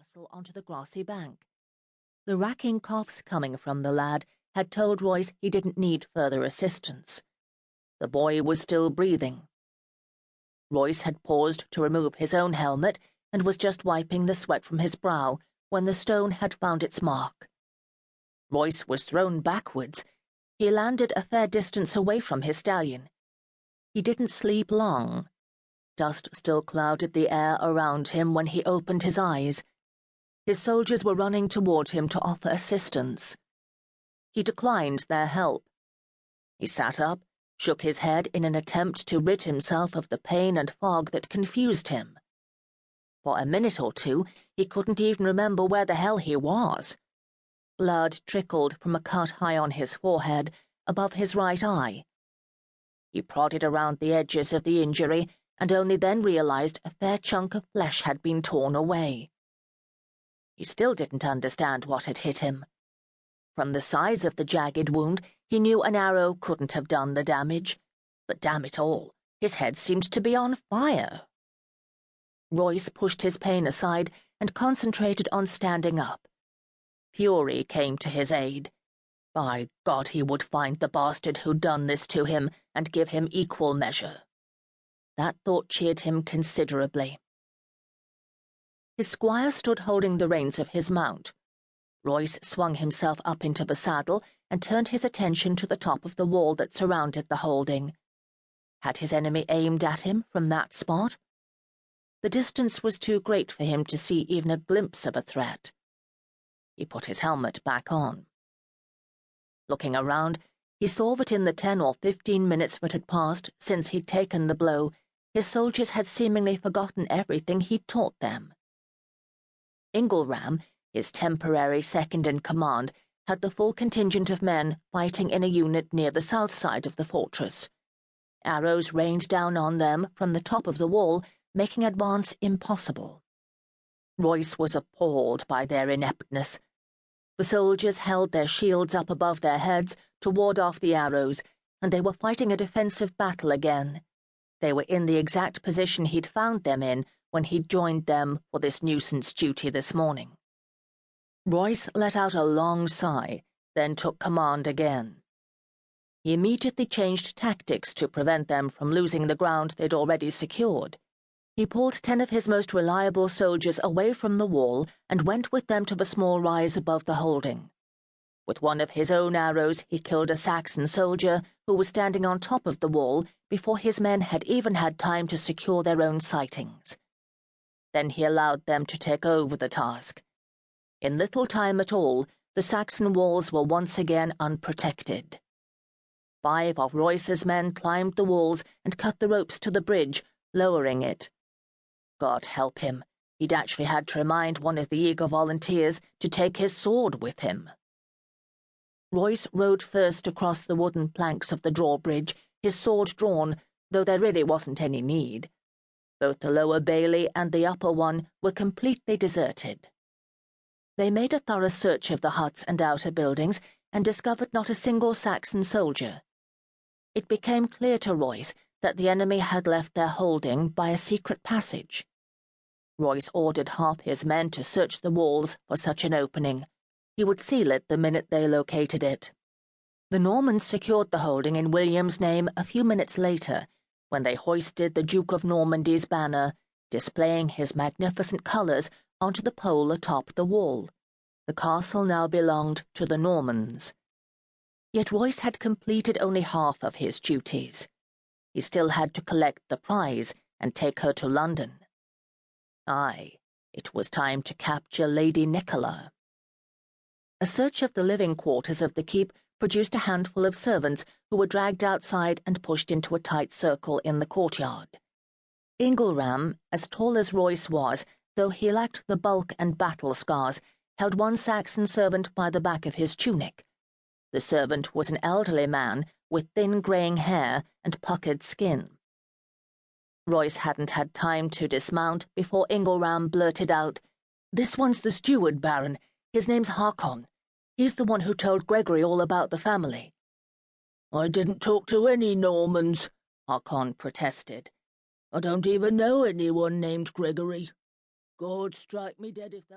castle onto the grassy bank. The racking coughs coming from the lad had told Royce he didn't need further assistance. The boy was still breathing. Royce had paused to remove his own helmet and was just wiping the sweat from his brow when the stone had found its mark. Royce was thrown backwards. He landed a fair distance away from his stallion. He didn't sleep long. Dust still clouded the air around him when he opened his eyes. His soldiers were running toward him to offer assistance. He declined their help. He sat up, shook his head in an attempt to rid himself of the pain and fog that confused him. For a minute or two, he couldn't even remember where the hell he was. Blood trickled from a cut high on his forehead, above his right eye. He prodded around the edges of the injury and only then realized a fair chunk of flesh had been torn away. He still didn't understand what had hit him. From the size of the jagged wound, he knew an arrow couldn't have done the damage. But damn it all, his head seemed to be on fire. Royce pushed his pain aside and concentrated on standing up. Fury came to his aid. By God, he would find the bastard who'd done this to him and give him equal measure. That thought cheered him considerably. His squire stood holding the reins of his mount. Royce swung himself up into the saddle and turned his attention to the top of the wall that surrounded the holding. Had his enemy aimed at him from that spot? The distance was too great for him to see even a glimpse of a threat. He put his helmet back on. Looking around, he saw that in the 10 or 15 minutes that had passed since he'd taken the blow, his soldiers had seemingly forgotten everything he'd taught them. Ingleram, his temporary second-in-command, had the full contingent of men fighting in a unit near the south side of the fortress. Arrows rained down on them from the top of the wall, making advance impossible. Royce was appalled by their ineptness. The soldiers held their shields up above their heads to ward off the arrows, and they were fighting a defensive battle again. They were in the exact position he'd found them in when he'd joined them for this nuisance duty this morning. Royce let out a long sigh, then took command again. He immediately changed tactics to prevent them from losing the ground they'd already secured. He pulled 10 of his most reliable soldiers away from the wall and went with them to the small rise above the holding. With one of his own arrows, he killed a Saxon soldier who was standing on top of the wall before his men had even had time to secure their own sightings. Then he allowed them to take over the task. In little time at all, the Saxon walls were once again unprotected. 5 of Royce's men climbed the walls and cut the ropes to the bridge, lowering it. God help him, he'd actually had to remind one of the eager volunteers to take his sword with him. Royce rode first across the wooden planks of the drawbridge, his sword drawn, though there really wasn't any need. Both the lower bailey and the upper one were completely deserted. They made a thorough search of the huts and outer buildings and discovered not a single Saxon soldier. It became clear to Royce that the enemy had left their holding by a secret passage. Royce ordered half his men to search the walls for such an opening. He would seal it the minute they located it. The Normans secured the holding in William's name a few minutes later, when they hoisted the Duke of Normandy's banner, displaying his magnificent colours onto the pole atop the wall. The castle now belonged to the Normans. Yet Royce had completed only half of his duties. He still had to collect the prize and take her to London. Aye, it was time to capture Lady Nicholaa. A search of the living quarters of the keep produced a handful of servants who were dragged outside and pushed into a tight circle in the courtyard. Ingleram, as tall as Royce was, though he lacked the bulk and battle scars, held one Saxon servant by the back of his tunic. The servant was an elderly man with thin greying hair and puckered skin. Royce hadn't had time to dismount before Ingleram blurted out, "This one's the steward, Baron. His name's Hakon. He's the one who told Gregory all about the family." "I didn't talk to any Normans," Hakon protested. "I don't even know anyone named Gregory. God strike me dead if that..."